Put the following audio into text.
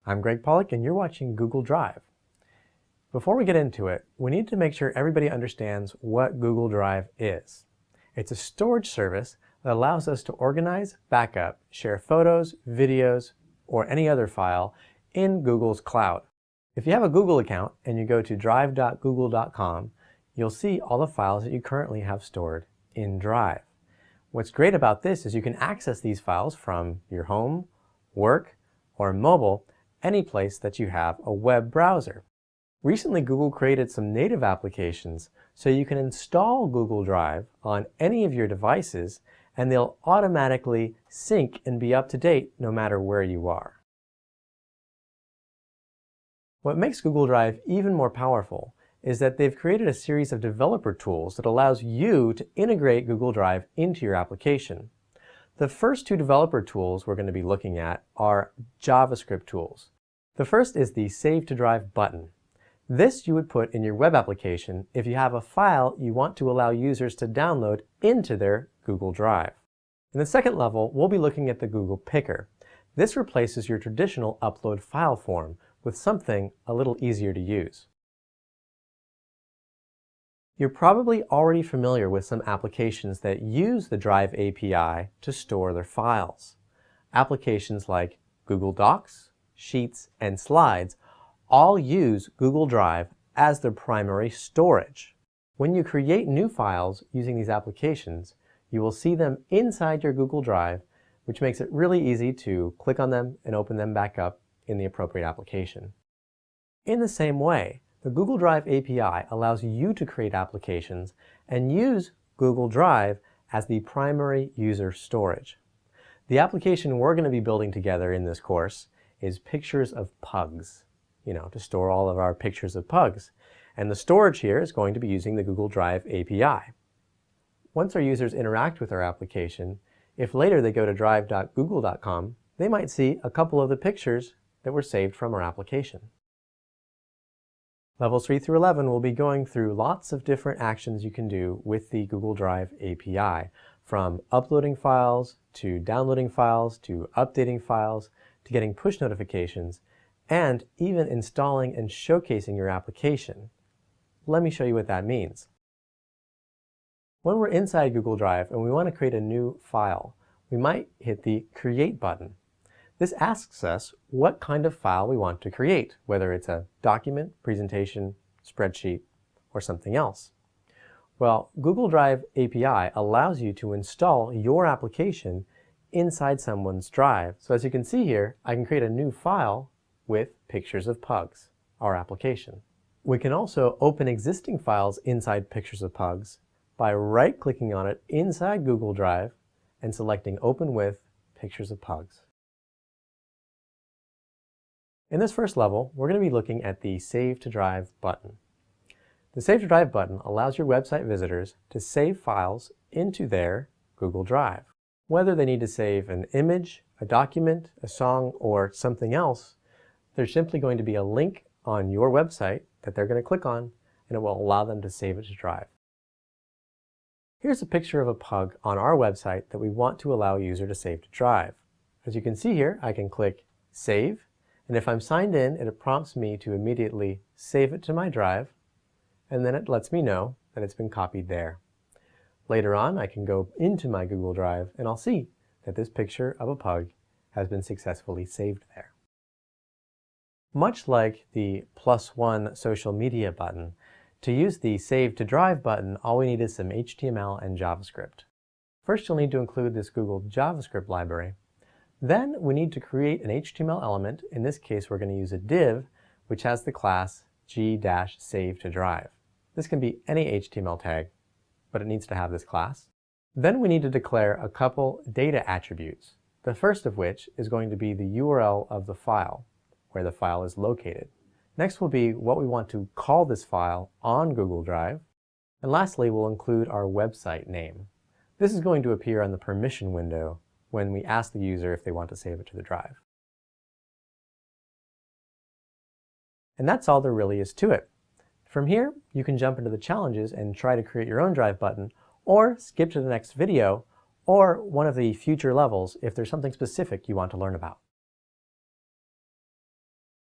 I'm Greg Pollock and you're watching Google Drive. Before we get into it, we need to make sure everybody understands what Google Drive is. It's a storage service that allows us to organize, backup, share photos, videos, or any other file in Google's cloud. If you have a Google account and you go to drive.google.com, you'll see all the files that you currently have stored in Drive. What's great about this is you can access these files from your home, work, or mobile, any place that you have a web browser. Recently, Google created some native applications so you can install Google Drive on any of your devices and they'll automatically sync and be up to date no matter where you are. What makes Google Drive even more powerful is that they've created a series of developer tools that allows you to integrate Google Drive into your application. The first two developer tools we're going to be looking at are JavaScript tools. The first is the Save to Drive button. This you would put in your web application if you have a file you want to allow users to download into their Google Drive. In the second level, we'll be looking at the Google Picker. This replaces your traditional upload file form with something a little easier to use. You're probably already familiar with some applications that use the Drive API to store their files. Applications like Google Docs, Sheets, and Slides all use Google Drive as their primary storage. When you create new files using these applications, you will see them inside your Google Drive, which makes it really easy to click on them and open them back up in the appropriate application. In the same way, the Google Drive API allows you to create applications and use Google Drive as the primary user storage. The application we're going to be building together in this course is Pictures of Pugs, to store all of our pictures of pugs. And the storage here is going to be using the Google Drive API. Once our users interact with our application, if later they go to drive.google.com, they might see a couple of the pictures that were saved from our application. Levels 3 through 11 will be going through lots of different actions you can do with the Google Drive API, from uploading files, to downloading files, to updating files, to getting push notifications, and even installing and showcasing your application. Let me show you what that means. When we're inside Google Drive and we want to create a new file, we might hit the Create button. This asks us what kind of file we want to create, whether it's a document, presentation, spreadsheet, or something else. Well, Google Drive API allows you to install your application inside someone's Drive. So as you can see here, I can create a new file with Pictures of Pugs, our application. We can also open existing files inside Pictures of Pugs by right-clicking on it inside Google Drive and selecting Open with Pictures of Pugs. In this first level, we're going to be looking at the Save to Drive button. The Save to Drive button allows your website visitors to save files into their Google Drive. Whether they need to save an image, a document, a song, or something else, there's simply going to be a link on your website that they're going to click on, and it will allow them to save it to Drive. Here's a picture of a pug on our website that we want to allow a user to save to Drive. As you can see here, I can click Save, and if I'm signed in, it prompts me to immediately save it to my Drive, and then it lets me know that it's been copied there. Later on, I can go into my Google Drive, and I'll see that this picture of a pug has been successfully saved there. Much like the +1 social media button, to use the Save to Drive button, all we need is some HTML and JavaScript. First, you'll need to include this Google JavaScript library. Then we need to create an HTML element. In this case, we're going to use a div, which has the class g-save to drive. This can be any HTML tag, but it needs to have this class. Then we need to declare a couple data attributes, the first of which is going to be the URL of the file, where the file is located. Next will be what we want to call this file on Google Drive. And lastly, we'll include our website name. This is going to appear on the permission window when we ask the user if they want to save it to the Drive. And that's all there really is to it. From here, you can jump into the challenges and try to create your own Drive button, or skip to the next video, or one of the future levels if there's something specific you want to learn about.